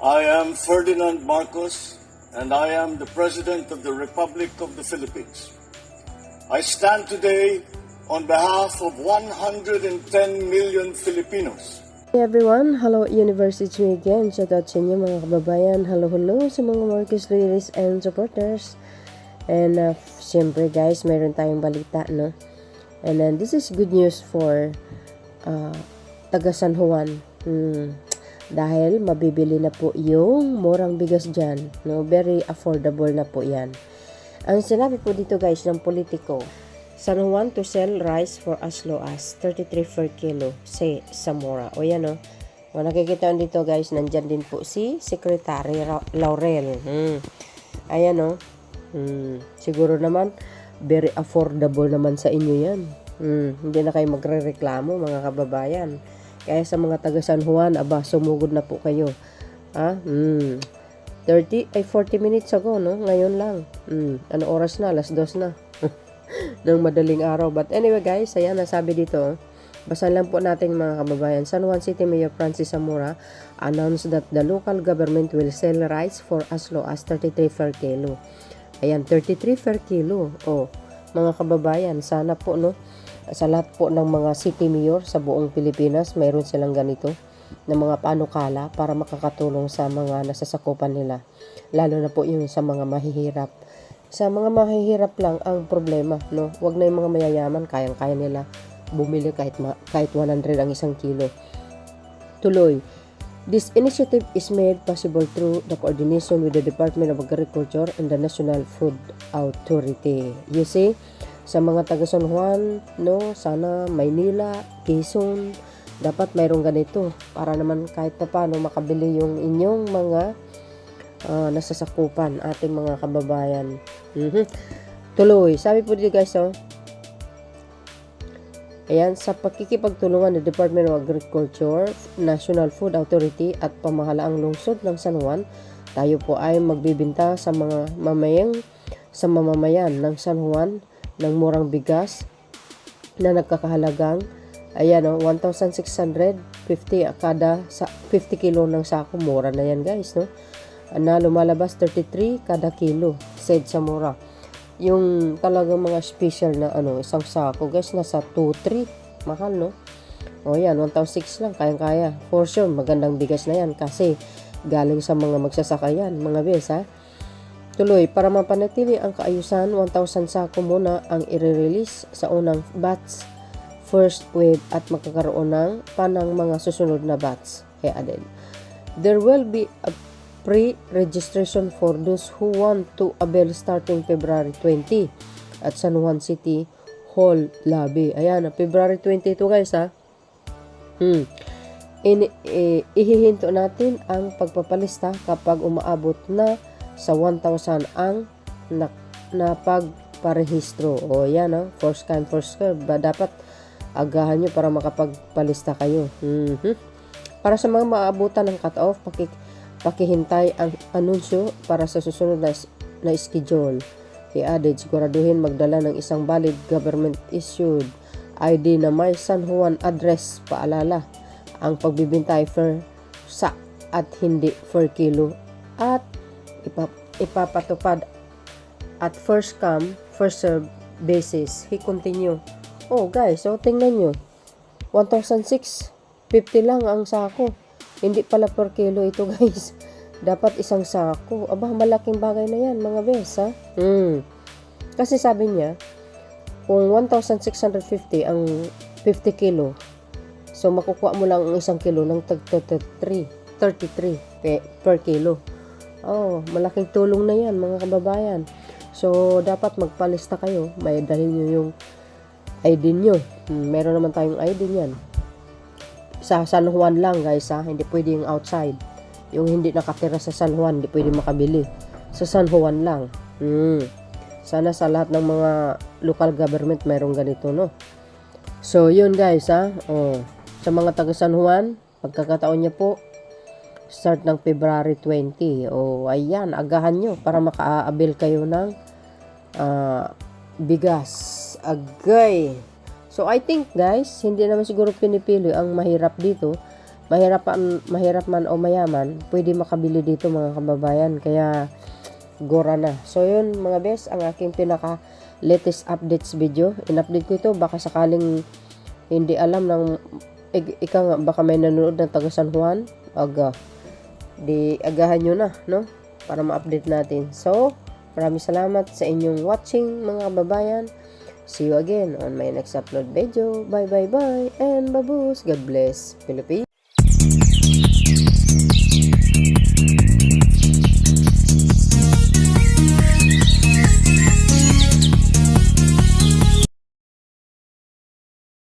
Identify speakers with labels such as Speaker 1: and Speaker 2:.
Speaker 1: I am Ferdinand Marcos, and I am the President of the Republic of the Philippines. I stand today on behalf of 110 million Filipinos.
Speaker 2: Hey everyone, hello University me again. Shout out sa inyo mga kababayan. Hello sa mga Marcos loyalists and supporters. And siyempre guys, mayroon tayong balita, no? And then this is good news for taga San Juan. Dahil mabibili na po yung murang bigas dyan, no? Very affordable na po yan. Ang sinabi po dito guys ng politiko, San Juan to sell rice for as low as 33 per kilo, say Zamora. O yan o. O nakikita dito guys, nandyan din po si Secretary Laurel. Ayan o. Siguro naman, very affordable naman sa inyo yan. Hindi na kayo magre-reklamo mga kababayan. Kaya sa mga taga San Juan, sumugod na po kayo. 40 minutes ago, no? Ngayon lang. Ano oras na? Alas 2 na. Ng madaling araw. But anyway guys, ayan, nasabi dito. Basahin lang po natin mga kababayan. San Juan City Mayor Francis Zamora announced that the local government will sell rice for as low as 33 per kilo. Ayan, 33 per kilo. O, mga kababayan, sana po, no? Sa lahat po ng mga city mayor sa buong Pilipinas, mayroon silang ganito na mga panukala para makakatulong sa mga nasasakupan nila. Lalo na po yung sa mga mahihirap. Sa mga mahihirap lang ang problema, no? Huwag na yung mga mayayaman, kayang-kaya nila bumili kahit 100 ang isang kilo. Tuloy, this initiative is made possible through the coordination with the Department of Agriculture and the National Food Authority. You see, sa mga taga San Juan, no, sana Maynila, Quezon, dapat mayroong ganito para naman kahit pa paano makabili yung inyong mga nasasakupan, ating mga kababayan. Tuloy, sabi po dito guys, ayan, sa pakikipagtulungan ng Department of Agriculture, National Food Authority at pamahalaang lungsod ng San Juan, tayo po ay magbibinta sa mga mamamayan ng San Juan ng murang bigas na nagkakahalagang 1,650 kada 50 kilo ng sako. Mura na yan guys, no? Na lumalabas 33 kada kilo, said Zamora. Yung talagang mga special na isang sako guys, nasa 2,300. Mahal, no? O yan, 1,600 lang, kayang-kaya. For sure, magandang bigas na yan kasi galing sa mga magsasaka yan, mga bes, ha? Tuloy, para mapanatili ang kaayusan, 1,000 sako muna ang i-release sa unang batch, first wave, at magkakaroon ng panang mga susunod na batch. Kaya added, there will be a pre-registration for those who want to avail starting February 20 at San Juan City Hall Lobby. Ayan, February 22 guys, ha. Ihihinto natin ang pagpapalista kapag umaabot na sa 1,000 ang napagparehistro. O yan, first come first serve. Dapat agahan nyo para makapagpalista kayo. Para sa mga maabutan ng cut-off, pakihintay ang anunsyo para sa susunod na schedule. I-added, siguraduhin magdala ng isang valid government issued ID na may San Juan address. Paalala, ang pagbibintay per sack at hindi per kilo at ipapatupad at first come first serve basis. He continue. Oh guys, so tingnan nyo, 1,650 lang ang sako. Hindi pala per kilo ito guys. Dapat isang sako. Malaking bagay na yan mga bes, ha? Kasi sabi niya, kung 1,650 ang 50 kilo, so makukuha mo lang ang isang kilo ng 33 per kilo. Oh, malaking tulong na yan mga kababayan. So, dapat magpalista kayo. May dalhin nyo yung ID nyo. Meron naman tayong ID niyan. Sa San Juan lang guys, ha. Hindi pwede yung outside. Yung hindi nakatira sa San Juan, hindi pwede makabili. Sa San Juan lang. Sana sa lahat ng mga local government mayroong ganito, no? So, yun guys, ha. Oh, sa mga taga San Juan, pagkakataon niya po, start ng February 20. O, ayan, agahan nyo para maka-avail kayo ng bigas. Agay. So, I think, guys, hindi naman siguro pinipili ang mahirap dito. mahirap man o mayaman, pwede makabili dito mga kababayan. Kaya gora na. So yun mga bes, ang aking pinaka latest updates video. In-update ko ito, baka sakaling hindi alam ng ika nga, baka may nanonood ng taga San Juan, di agahan nyo na, no? Para ma-update natin. So, maraming salamat sa inyong watching mga kababayan. See you again on my next upload video. Bye bye bye and babus. God bless Philippines.